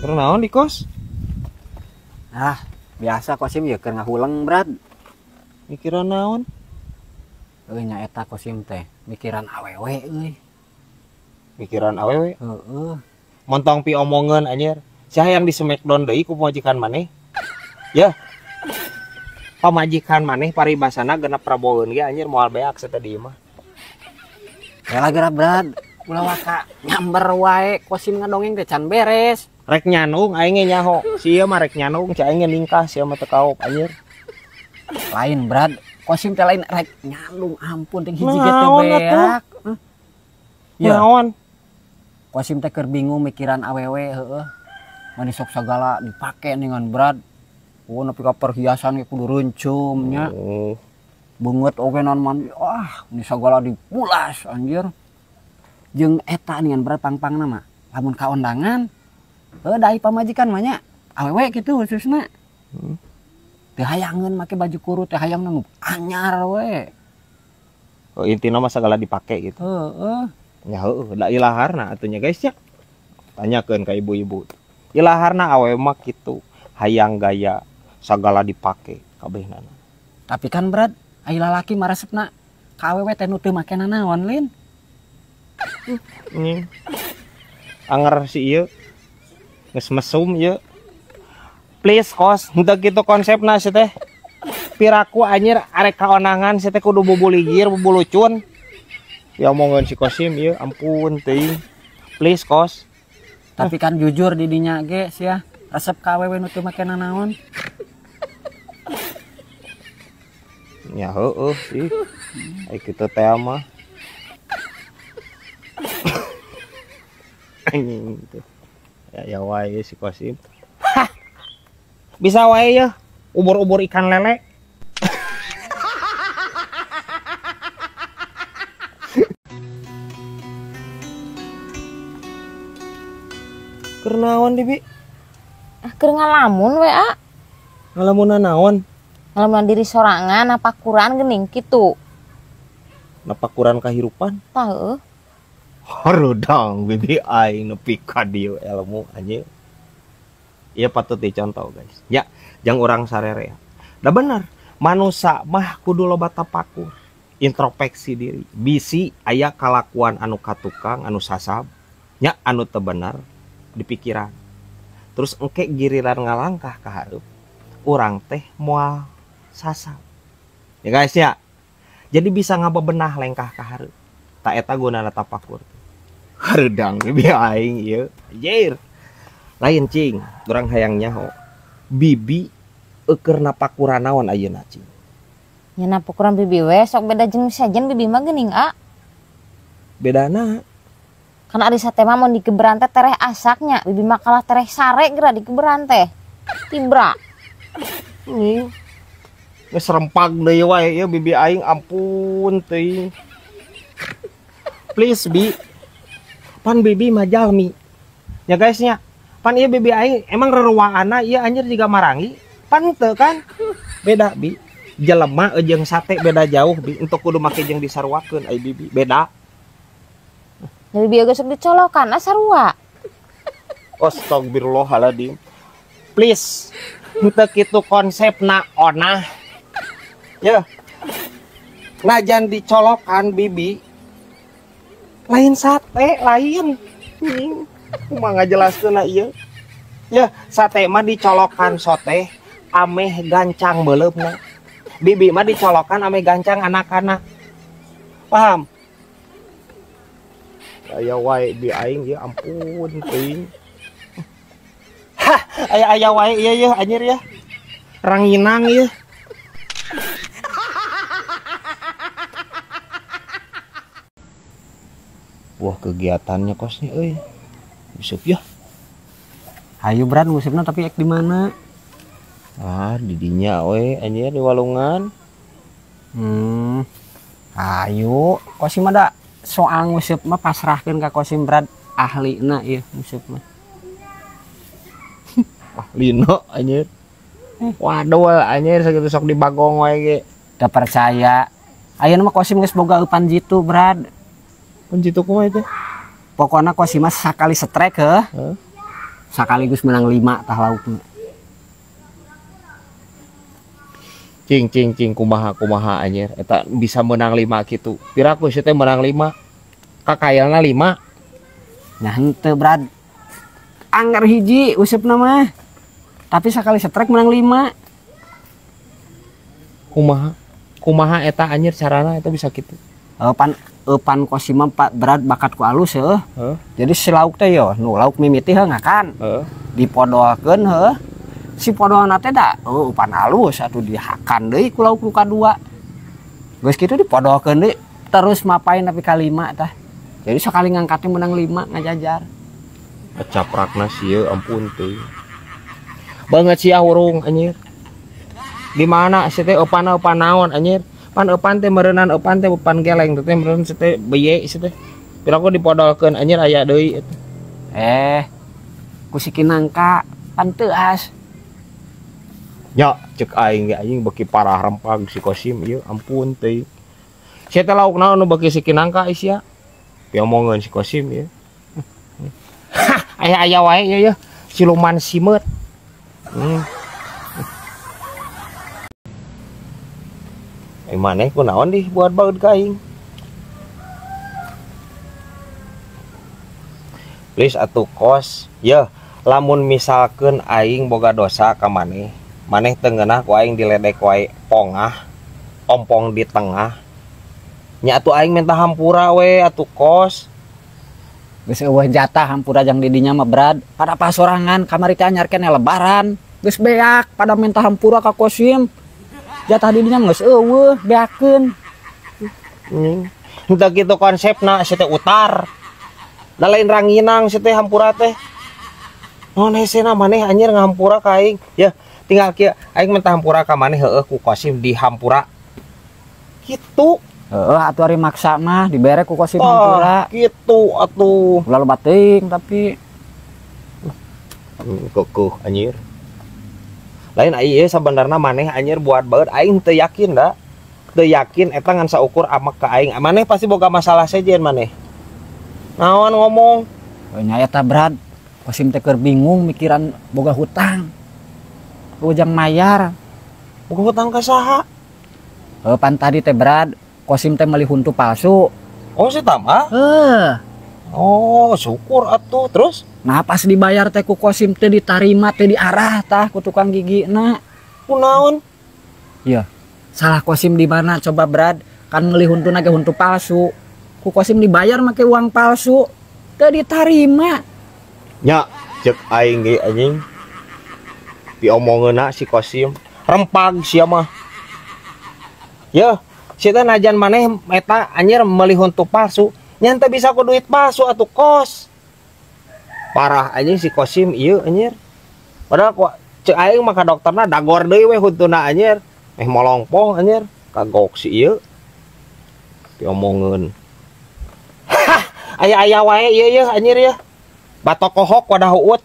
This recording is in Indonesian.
Keur naon di kos? Ah, biasa Kosim ya keur ngahuleng, Brad. Mikiran naon? Nya eta Kosim teh, mikiran awewe euy. Mikiran awewe. Heeh. Montong pi omongan anjir. Sia yang di Smackdown deui ku pamajikan maneh. Ya. Pamajikan maneh paribasana genep praboweun ge anjir moal beak sa tadi mah. Rela geura, Brad. Ulah waka nyamber wae Kosim ngadongeng teh can beres. Rek nyanung aing ge nyaho. Sia mah rek nyanung, cai aing ningkah sia mah teu kaop anjir. Lain, Brad. Kosim teh lain rek nyalung, ampun teh hiji ge teh Naon beak. Ya. Naon? Kosim teh keur bingung mikiran awewe, heeh. Manis sok sagala dipake dengan Brad. Oh, nepi ka perhiasan ge kudu reuncum nya. Beungeut oge naon man. Wah, ini sagala dipulas anjir. Jeung eta ningan Brad pang-pangna mah. Lamun ka undangan, dahi pamajikan mah nya. Awewe kitu khususna. Teu hayangeun make baju kurut, teh hayang nu anyar we. Oh, intina mah sagala dipake gitu. Heeh. Ya heueuh, da ilaharna atuh nya guys nya. Tanyakeun ka ibu-ibu. Ilaharna awewe mah kitu, hayang gaya sagala dipake kabehna. Tapi kan Brad, aya lalaki maresepna ka awewe teh nu teu make nanaon lin. Anger si ieu. Geus mesum ieu. Please kos, henteu kitu konsepna si teh. Piraku anjir arek kaonangan si teh kudu bubuligir, bubulucun. Ya omongan si Kosim ieu ampun teuing. Please kos. Tapi kan jujur di dinya ge sia, resep ka awewe nu teu make nanaon. Ya heueuh sih. Ai kitu teh mah. Anjing teh. Ya wae si Kosim. Hah. Bisa wae ya ubur-ubur ikan lele. Keur naon di Bi? Keur ngalamun we a. Ngalamun naon? Ngalamun diri sorangan apa kurang geuning kitu. Napa kurang kahirupan? Tah heueuh. Harudang bibi aing nepi ka dieu ilmu anjing. Ieu patut dicontoh guys. Ya, jang urang sarere. Da bener, manusia mah kudu loba tapakur, introspeksi diri. Bisi aya kalakuan anu katukang, anu sasab, nya anu teu bener di pikiran. Terus engke giliran ngalangkah ka hareup, urang teh moal sasab. Ya guys ya. Jadi bisa ngabebenah lengkah ka hareup. Ta eta gunana tapakur. Harudang bibi aing ieu. Anjir. Lain cing, urang hayang nyaho. Bibi keur napakuran naon ayeuna cing? Nya napakuran bibi we sok beda jeung sajen bibi mah geuning a. Bedana Kan ari sateh mah mun dikeberan teh tereh asaknya, bibi mah kalah tereh sare geura dikeberan teh. Tibra. Geus rempak deui wae ya bibi aing ampun teuing. Please Bi. Pan bibi mah jalmi. Ya guys nya. Pan ieu bibi aing emang reruwaana ieu anjir jiga marangi. Pan teu kan? Beda Bi. Jelema jeung sate beda jauh Bi. Untuk kudu make jeung disarwakeun ai bibi. Beda. Jadi bieu geus dicolokan sarua. Astagfirullahaladzim. Please. Henteu kitu konsepna onah. Ya. Najan dicolokan bibi. Lain sate, lain. Kumaha ngajelaskeunna ieu? Ya, sate mah dicolokan sote ameh gancang beuleupna. Bibi mah dicolokan ameh gancang anak-anak. Paham? Aya wae bi aing ya ampun teuing. Hah, aya wae ieu ya anjir ya. Ranginang ya. Wah kegiatannya kosnya euy. Besok ya. Hayu Brad ngusipna tapi ek di mana? Ah, di dinya we anjir di walungan. Ayo, Kosim ada soal ngusip mah pasrahkeun ka Kosim Brad ahlina ieu ngusip mah. Ahlina anjir. Waduh anjir sakitu sok dibagong wae ge. Da percaya. Ayeuna mah Kosim geus boga eupan jitu Brad. Pan jitu kumaha teh? Pokoknya Kosim mah sakali strike heuh. sekaligus menang 5 tah laukna. Cing kumaha anjir eta bisa menang 5 gitu. Piraku sih teh menang 5. Kakayalna 5. Nah henteu Brad. Anggar hiji usupna mah. Tapi sekali setrek menang 5. Kumaha eta anjir carana eta bisa gitu. Pan Kosim Pak Brad bakat ku alus heuh. Jadi si lauk teh yo nu lauk mimiti heuh ngakan. Dipodoakeun heuh. Si podoana teh da upan alus atuh dihakan deui ku lauk nu kadua. Geus kitu dipodoakeun deui terus mapain tapi ka 5 tah. Jadi sekali ngangkatnya menang 5 ngajajar. Caprakna sieun ampun teh. Banget sia urung anjir. Di mana sih teh eupan naon anjir? Pan eupan teh meureunnan eupan teh eupan geleng teh meureun sih teh beye sih teh. Piraku dipodolkeun anjir aya deui eta. Ku sikinangka pan teu as. Ya, cek aing ge anjing beki parah rempag si Kosim ieu ampun teh. Sia teh lauk naon nu beki sikinangka isia? Piomongeun si Kosim ieu. Aya wae ieu siluman simeut. Maneh kunaon di buat baut ka aing. Please atuh kos, ya lamun misalkeun aing boga dosa ka maneh teu ngeunah ku aing diledek wae pongah, ompong di tengah. Nya atuh aing minta hampura we atuh kos. Geus eueuh jatah hampura jang didinya mah Brad. Pada pasorangan kamari teh anyar keneh lebaran. Geus beak pada minta hampura ka Kosim. Jatah didinya geus eueuh beakeun. Henteu kitu konsepna si teh utar. Da lain ranginang si teh hampura teh. Naon hesena maneh anjir ngahampura ka aing. Ya, tinggal kieu aing minta hampura ka maneh heueuh ku Kosim dihampura. Kitu. Heeh atuh ari maksa mah dibere ku Kosim hampura. Kitu atuh. Lalu bating tapi keukuh anjir. Lain ieu sabenerna maneh anjir buat baut aing teu yakin da. Teu yakin eta ngan saukur amak ka aing. Maneh pasti boga masalah sejen maneh. Naon ngomong? nya eta Brad. Kosim teh keur bingung mikiran boga hutang. Ujang mayar. Boga hutang ka saha? Pan tadi teh Brad, Kosim teh meuli huntu palsu. Oh, si Tama? Oh, syukur atuh. Terus? Nah, pas dibayar teh ku Kosim teh ditarima teh diarah tah ku tukang gigina. Kunaon? Iya. Salah Kosim di mana coba Brad? Kan meuli huntuna ge huntu palsu. Ku Kosim dibayar make uang palsu. Teu ditarima. Nya, cek aing ge anjing. Diomongeuna si Kosim. Rempag sia mah. Ya, si teh najan maneh eta anjir meuli huntu palsu. Nya teu bisa ku duit palsu atuh kos. Parah anjing si Kosim ieu anjir. Padahal ku cek aing mah ka dokterna dagor deui we huntuna anjir. Molongpoh anjir, kagok si ieu. Diomongeun. Aya wae ieu anjir ya. Batok kohok wadah uut.